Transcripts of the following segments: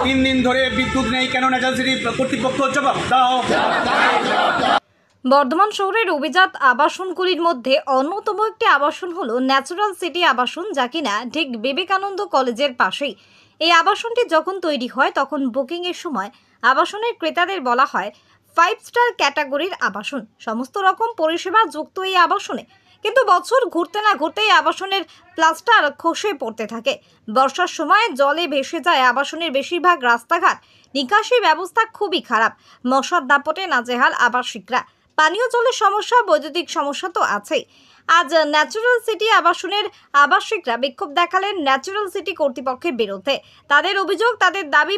তিন দিন ধরে বিদ্যুৎ নেই কেন? ন্যাচারাল সিটি কর্তৃপক্ষ জবাব দাও। বর্ধমান শহরের অভিজাত আবাসনগুলির মধ্যে অন্যতম একটি আবাসন হলো ন্যাচারাল সিটি আবাসন, যা কিনা ঠিক বিবেকানন্দ কলেজের পাশেই। এই আবাসনটি যখন তৈরি হয় তখন বুকিংয়ের সময় আবাসনের ক্রেতাদের বলা হয় 5 স্টার ক্যাটাগরির আবাসন, সমস্ত রকম পরিষেবা যুক্ত এই আবাসনে। কিন্তু বছর ঘুরতে না ঘুরতেই আবাসনের প্লাস্টার খসে পড়তে থাকে। বর্ষার সময় জলে ভেসে যায় আবাসনের বেশিরভাগ রাস্তাঘাট। নিকাশি ব্যবস্থা খুবই খারাপ। মশার দাপটে নাজেহাল আবাসিকরা। পানীয় জলের সমস্যা, বৈদ্যুতিক সমস্যা তো আছেই। আজ ন্যাচারাল সিটি আবাসনের আবাসিকরা বিক্ষোভ দেখালেন ন্যাচারাল সিটি কর্তৃপক্ষের বিরুদ্ধে। তাদের অভিযোগ, তাদের দাবি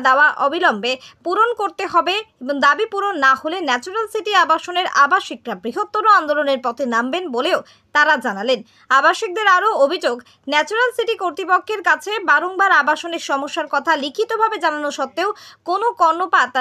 দাওয়া অবিলম্বে পূরণ করতে হবে এবং দাবি পূরণ না হলে ন্যাচারাল সিটি আবাসনের আবাসিকরা বৃহত্তর আন্দোলনের পথে নামবেন বলেও তারা জানালেন। আবাসিকদের আরও অভিযোগ, ন্যাচারাল সিটি কর্তৃপক্ষের কাছে বারংবার আবাসনের সমস্যার কথা লিখিতভাবে জানানো সত্ত্বেও কোনো কর্ণপাত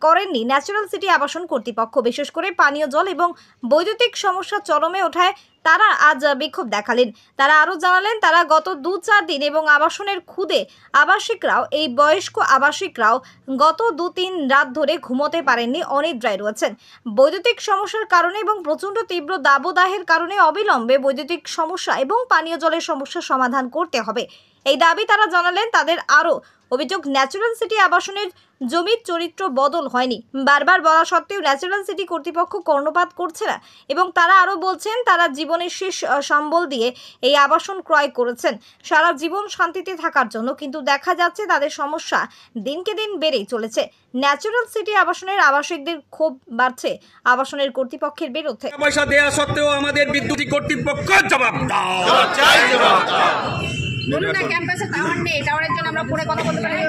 করেননি ন্যাচারাল সিটি আবাসন কর্তৃপক্ষ। বিশেষ করে পানীয় জল এবং বৈদ্যুতিক সমস্যা চরমে ওঠায় তারা আজ বিক্ষোভ দেখালেন। তারা আরও জানালেন, তারা গত 2-4 দিন এবং আবাসনের খুদে আবাসিকরাও, এই বয়স্ক আবাসিকরাও গত 2-3 রাত ধরে ঘুমোতে পারেননি, অনিদ্রায় রয়েছেন। বৈদ্যুতিক সমস্যার কারণে এবং প্রচণ্ড তীব্র দাবদাহের কারণে অবিলম্বে বৈদ্যুতিক সমস্যা এবং পানীয় জলের সমস্যা সমাধান করতে হবে, এই দাবি তারা জানালেন। তাদের আরও অভিযোগ, ন্যাচারাল সিটি আবাসনের জমির চরিত্র বদল হয়নি। বারবার বলা সত্ত্বেও ন্যাচারাল সিটি কর্তৃপক্ষ কর্ণপাত করছে না এবং তারা আরও বলছেন, তারা জীবনের শেষ সম্বল দিয়ে এই আবাসন ক্রয় করেছেন সারা জীবন শান্তিতে থাকার জন্য, কিন্তু দেখা যাচ্ছে তাদের সমস্যা দিনকে দিন বেড়েই চলেছে। ন্যাচারাল সিটি আবাসনের আবাসিকদের ক্ষোভ বাড়ছে আবাসনের কর্তৃপক্ষের বিরুদ্ধে। পয়সা দেওয়া সত্ত্বেও আমাদের বিদ্যুৎ কর্তৃপক্ষ জবাব দাও। ক্যাম্পাসে টাওয়ার নেই, টাওয়ারের জন্য আমরা পরে কথা বলতে পারি।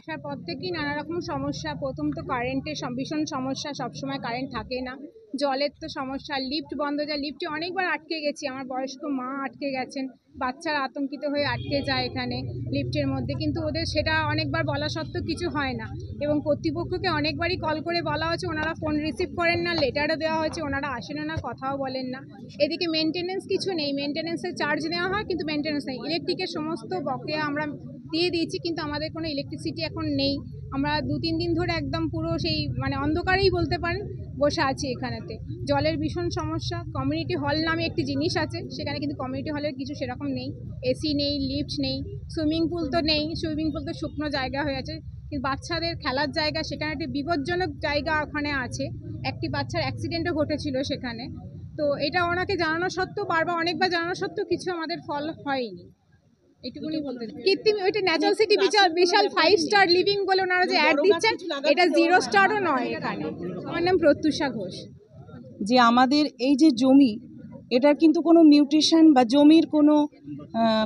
আসার পর থেকেই নানা রকম সমস্যা। প্রথম তো কারেন্টের ভীষণ সমস্যা, সবসময় কারেন্ট থাকে না। জলের তো সমস্যা, লিফট বন্ধ যায়, লিফটে অনেকবার আটকে গেছি। আমার বয়স্ক মা আটকে গেছেন, বাচ্চারা আতঙ্কিত হয়ে আটকে যায় এখানে লিফটের মধ্যে, কিন্তু ওদের সেটা অনেকবার বলা সত্ত্বেও কিছু হয় না। এবং কর্তৃপক্ষকে অনেকবারই কল করে বলা হয়েছে, ওনারা ফোন রিসিভ করেন না, লেটারও দেওয়া হয়েছে, ওনারা আসেন না, কথাও বলেন না। এদিকে মেনটেনেন্স কিছু নেই, মেনটেনেন্সের চার্জ নেওয়া হয় কিন্তু মেনটেনেন্স নেই। ইলেকট্রিকের সমস্ত বকেয়া আমরা দিয়ে দিয়েছি, কিন্তু আমাদের কোনো ইলেকট্রিসিটি এখন নেই। আমরা 2-3 দিন ধরে একদম পুরো সেই অন্ধকারেই বলতে পারেন বসে আছি এখানেতে। জলের ভীষণ সমস্যা। কমিউনিটি হল নামে একটি জিনিস আছে, সেখানে কিন্তু কমিউনিটি হলের কিছু সেরকম নেই। এসি নেই, লিফট নেই, সুইমিং পুল তো নেই, সুইমিং পুল তো শুকনো জায়গা হয়ে আছে। কিন্তু বাচ্চাদের খেলার জায়গা, সেখানে একটি বিপজ্জনক জায়গা ওখানে আছে। একটি বাচ্চার অ্যাক্সিডেন্টও ঘটেছিল সেখানে। তো এটা ওনাকে জানানো সত্ত্বেও, বারবার অনেকবার জানানো সত্ত্বেও কিছু আমাদের ফল হয়নি। এটুকুনি বলতে কৃত্রিম ওইটা ন্যাচারাল সিটি বিশাল 5 স্টার লিভিং বলে ওনারা যে অ্যাড দিচ্ছেন, এটা 0 স্টারও নয় এখানে। আমার নাম প্রত্যুষা ঘোষ। যে আমাদের এই যে জমি, এটার কিন্তু কোনো মিউটেশন বা জমির কোনো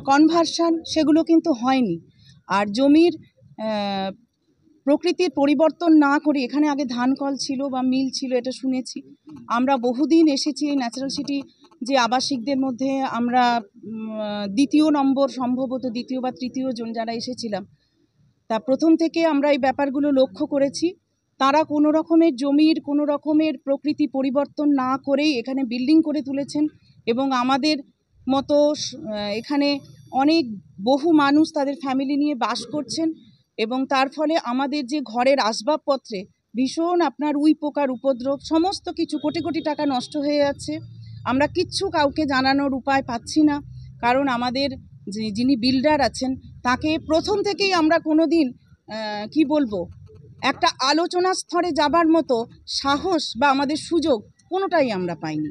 কনভার্সন সেগুলো কিন্তু হয়নি। আর জমির প্রকৃতির পরিবর্তন না করে, এখানে আগে ধান কল ছিল বা মিল ছিল, এটা শুনেছি। আমরা বহুদিন এসেছি এই ন্যাচারাল সিটি যে আবাসিকদের মধ্যে আমরা দ্বিতীয় নম্বর, সম্ভবত দ্বিতীয় বা তৃতীয় জন যারা এসেছিলাম, তা প্রথম থেকে আমরা এই ব্যাপারগুলো লক্ষ্য করেছি। তারা কোনো রকমের জমির কোনো রকমের প্রকৃতি পরিবর্তন না করেই এখানে বিল্ডিং করে তুলেছেন এবং আমাদের মতো এখানে অনেক বহু মানুষ তাদের ফ্যামিলি নিয়ে বাস করছেন এবং তার ফলে আমাদের যে ঘরের আসবাবপত্রে ভীষণ আপনার উই পোকার উপদ্রব, সমস্ত কিছু কোটি কোটি টাকা নষ্ট হয়ে যাচ্ছে। আমরা কিচ্ছু কাউকে জানানোর উপায় পাচ্ছি না, কারণ আমাদের যিনি বিল্ডার আছেন তাকে প্রথম থেকেই আমরা কোনো দিন কি বলবো, একটা আলোচনা স্তরে যাবার মতো সাহস বা আমাদের সুযোগ কোনোটাই আমরা পাইনি।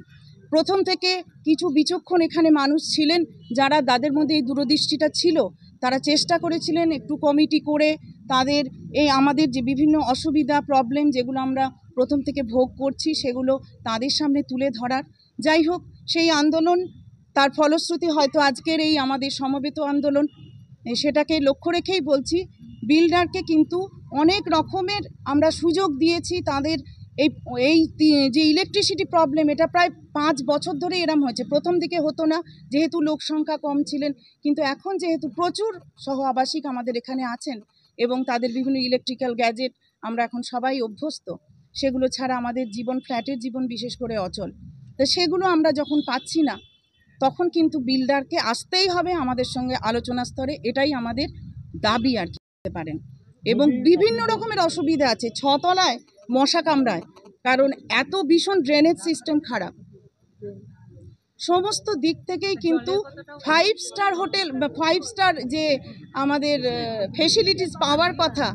প্রথম থেকে কিছু বিচক্ষণ এখানে মানুষ ছিলেন, যারা তাদের মধ্যে এই দূরদৃষ্টিটা ছিল, তারা চেষ্টা করেছিলেন একটু কমিটি করে তাদের এই আমাদের যে বিভিন্ন অসুবিধা প্রবলেম যেগুলো আমরা প্রথম থেকে ভোগ করছি সেগুলো তাদের সামনে তুলে ধরার। যাই হোক, সেই আন্দোলন, তার ফলশ্রুতি হয়তো আজকের এই আমাদের সমবেত আন্দোলন। সেটাকে লক্ষ্য রেখেই বলছি, বিল্ডারকে কিন্তু অনেক রকমের আমরা সুযোগ দিয়েছি। তাদের এই যে ইলেকট্রিসিটি প্রবলেম, এটা প্রায় 5 বছর ধরে এরম হয়েছে। প্রথম দিকে হতো না, যেহেতু লোক সংখ্যা কম ছিলেন, কিন্তু এখন যেহেতু প্রচুর সহ আবাসিক আমাদের এখানে আছেন এবং তাদের বিভিন্ন ইলেকট্রিক্যাল গ্যাজেট আমরা এখন সবাই অভ্যস্ত, সেগুলো ছাড়া আমাদের জীবন, ফ্ল্যাটের জীবন বিশেষ করে অচল। তো সেগুলো আমরা যখন পাচ্ছি না, তখন কিন্তু বিল্ডারকে আসতেই হবে আমাদের সঙ্গে আলোচনা স্তরে, এটাই আমাদের দাবি আর কি বলতে পারেন। এবং বিভিন্ন রকমের অসুবিধা আছে। 6 তলায় মশা কামড়ায়, কারণ এত ভীষণ ড্রেনেজ সিস্টেম খারাপ। সমস্ত দিক থেকেই কিন্তু 5 স্টার হোটেল বা 5 স্টার যে আমাদের ফেসিলিটিস পাওয়ার কথা,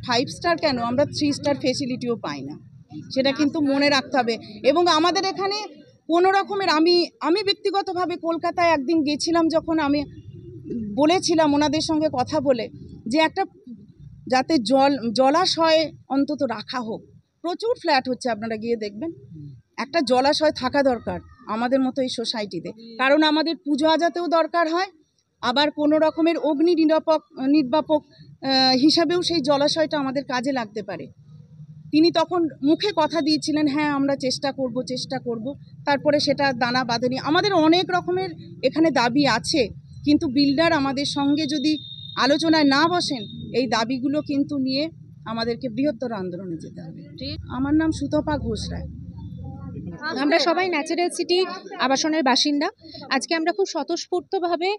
5 স্টার কেন, আমরা 3 স্টার ফেসিলিটিও পাই না, সেটা কিন্তু মনে রাখতে হবে। এবং আমাদের এখানে কোনো রকমের আমি ব্যক্তিগতভাবে কলকাতায় একদিন গেছিলাম, যখন আমি বলেছিলাম ওনাদের সঙ্গে কথা বলে যে একটা যাতে জলাশয় অন্তত রাখা হোক। প্রচুর ফ্ল্যাট হচ্ছে, আপনারা গিয়ে দেখবেন, একটা জলাশয় থাকা দরকার আমাদের মতো এই সোসাইটিতে, কারণ আমাদের পুজো আজাতেও দরকার হয়, আবার কোনো রকমের অগ্নি নির্বাপক হিসাবেও সেই জলাশয়টা আমাদের কাজে লাগতে পারে। তিনি তখন মুখে কথা দিয়েছিলেন, হ্যাঁ আমরা চেষ্টা করব, তারপরে সেটা দানা বাঁধেনি। আমাদের অনেক রকমের এখানে দাবি আছে, কিন্তু বিল্ডার আমাদের সঙ্গে যদি আলোচনায় না বসেন, এই দাবিগুলো কিন্তু নিয়ে আমাদেরকে বৃহত্তর আন্দোলনে যেতে হবে। আমার নাম সুতপা ঘোষ রায়। আমরা সবাই ন্যাচারাল সিটি আবাসনের বাসিন্দা। আজকে আমরা খুব স্বতঃস্ফূর্তভাবে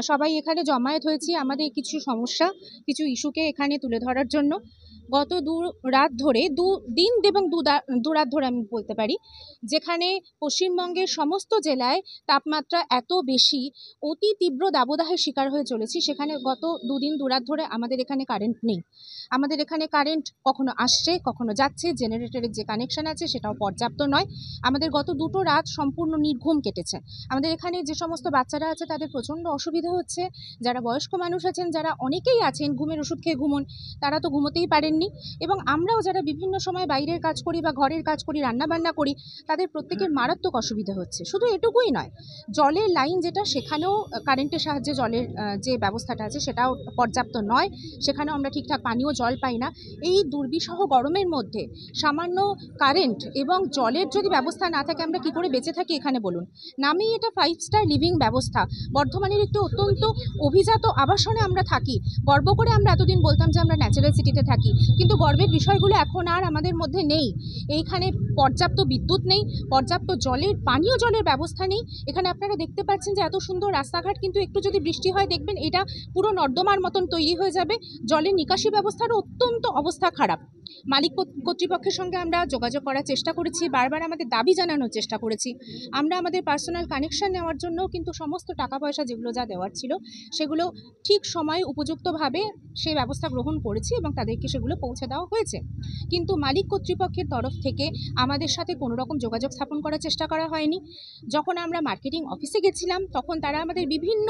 সবাই এখানে জমায়েত হয়েছি আমাদের কিছু সমস্যা, কিছু ইস্যুকে এখানে তুলে ধরার জন্য। গত 2 রাত ধরে, 2 দিন এবং 2 রাত ধরে আমি বলতে পারি, যেখানে পশ্চিমবঙ্গের সমস্ত জেলায় তাপমাত্রা এত বেশি, অতি তীব্র দাবদাহের শিকার হয়ে চলেছি, সেখানে গত 2 দিন 2 রাত ধরে আমাদের এখানে কারেন্ট নেই। আমাদের এখানে কারেন্ট কখনো আসছে, কখনো যাচ্ছে, জেনারেটরের যে কানেকশন আছে সেটাও পর্যাপ্ত নয়। আমাদের গত 2টো রাত সম্পূর্ণ নির্ঘুম কেটেছে। আমাদের এখানে যে সমস্ত বাচ্চারা আছে তাদের প্রচণ্ড অসুবিধা হচ্ছে, যারা বয়স্ক মানুষ আছেন, যারা অনেকেই আছেন ঘুমের ওষুধ খেয়ে ঘুমোন, তারা তো ঘুমোতেই পারেননি। এবং আমরাও যারা বিভিন্ন সময় বাইরের কাজ করি বা ঘরের কাজ করি, রান্নাবান্না করি, তাদের প্রত্যেকের মারাত্মক অসুবিধা হচ্ছে। শুধু এটুকুই নয়, জলের লাইন যেটা, সেখানেও কারেন্টের সাহায্যে জলের যে ব্যবস্থাটা আছে সেটাও পর্যাপ্ত নয়, সেখানেও আমরা ঠিকঠাক পানীয় জল পাই না। এই দুর্বিষহ গরমের মধ্যে সামান্য কারেন্ট এবং জলের যদি ব্যবস্থা না থাকে, আমরা কি করে বেঁচে থাকি এখানে বলুন? নামেই এটা 5 স্টার লিভিং ব্যবস্থা। বর্ধমানের একটি অত্যন্ত অভিজাত আবাসনে আমরা থাকি। গর্ব করে আমরা এতদিন বলতাম যে আমরা ন্যাচারাল সিটিতে থাকি, কিন্তু গর্বের বিষয়গুলো এখন আর আমাদের মধ্যে নেই। এইখানে পর্যাপ্ত বিদ্যুৎ নেই, পর্যাপ্ত পানীয় জলের ব্যবস্থা নেই। এখানে আপনারা দেখতে পাচ্ছেন যে এত সুন্দর রাস্তাঘাট, কিন্তু একটু যদি বৃষ্টি হয় দেখবেন এটা পুরো নর্দমার মতন তৈরি হয়ে যাবে। জলের নিকাশি ব্যবস্থারও অত্যন্ত অবস্থা খারাপ। মালিক কর্তৃপক্ষের সঙ্গে আমরা যোগাযোগ করার চেষ্টা করেছি, বারবার আমাদের দাবি জানানোর চেষ্টা করেছি। আমরা আমাদের পার্সোনাল কানেকশন নেওয়ার জন্য কিন্তু সমস্ত টাকা পয়সা যেগুলো যা দেওয়ার ছিল সেগুলো ঠিক সময়ে উপযুক্তভাবে সেই ব্যবস্থা গ্রহণ করেছি এবং তাদেরকে সেগুলো পৌঁছে দেওয়া হয়েছে। কিন্তু মালিক কর্তৃপক্ষের তরফ থেকে আমাদের সাথে কোনো রকম যোগাযোগ স্থাপন করার চেষ্টা করা হয়নি। যখন আমরা মার্কেটিং অফিসে গেছিলাম, তখন তারা আমাদের বিভিন্ন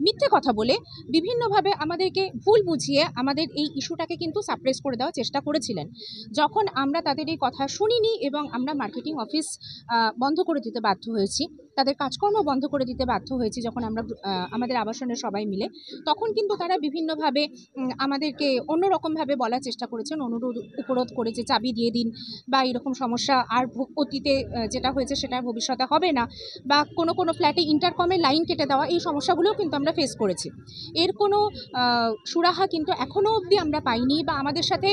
মিথ্যে কথা বলে, বিভিন্নভাবে আমাদেরকে ভুল বুঝিয়ে আমাদের এই ইস্যুটাকে কিন্তু সাপ্রেস করে দেওয়ার চেষ্টা করেছিলেন। যখন আমরা তাদের এই কথা শুনিনি এবং আমরা মার্কেটিং অফিস বন্ধ করে দিতে বাধ্য হয়েছি, তাদের কাজকর্ম বন্ধ করে দিতে বাধ্য হয়েছি যখন আমরা আমাদের আবাসনের সবাই মিলে, তখন কিন্তু তারা বিভিন্নভাবে আমাদেরকে অন্যরকমভাবে বলার চেষ্টা করেছেন, উপরোধ করে যে চাবি দিয়ে দিন, বা এরকম সমস্যা আর অতীতে যেটা হয়েছে সেটা ভবিষ্যতে হবে না, বা কোনো ফ্ল্যাটে ইন্টারকমের লাইন কেটে দেওয়া, এই সমস্যাগুলোও কিন্তু আমরা ফেস করেছি। এর কোনো সুরাহা কিন্তু এখনও অবধি আমরা পাইনি, বা আমাদের সাথে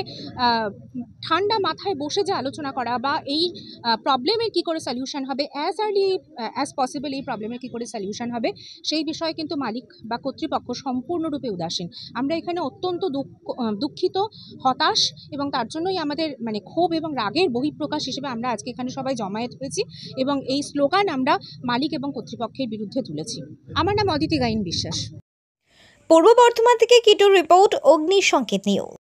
ঠান্ডা মাথায় বসে যে আলোচনা করা বা এই প্রবলেমের কী করে সলিউশন হবে, অ্যাজ আর্লি অ্যাজ পসিবল এই প্রবলেমের কী করে সলিউশন হবে, সেই বিষয়ে কিন্তু মালিক বা কর্তৃপক্ষ সম্পূর্ণরূপে উদাসীন। আমরা এখানে অত্যন্ত দুঃখিত, হতাশ, এবং তার জন্যই আমাদের ক্ষোভ এবং রাগের বহিঃপ্রকাশ হিসেবে আমরা আজকে এখানে সবাই জমায়েত হয়েছি এবং এই স্লোগান আমরা মালিক এবং কর্তৃপক্ষের বিরুদ্ধে তুলেছি। আমার নাম অদিতি গাইন বিশ্বাস। পূর্ব বর্ধমান থেকে কিটোর রিপোর্ট, অগ্নি সংকেত নিউজ।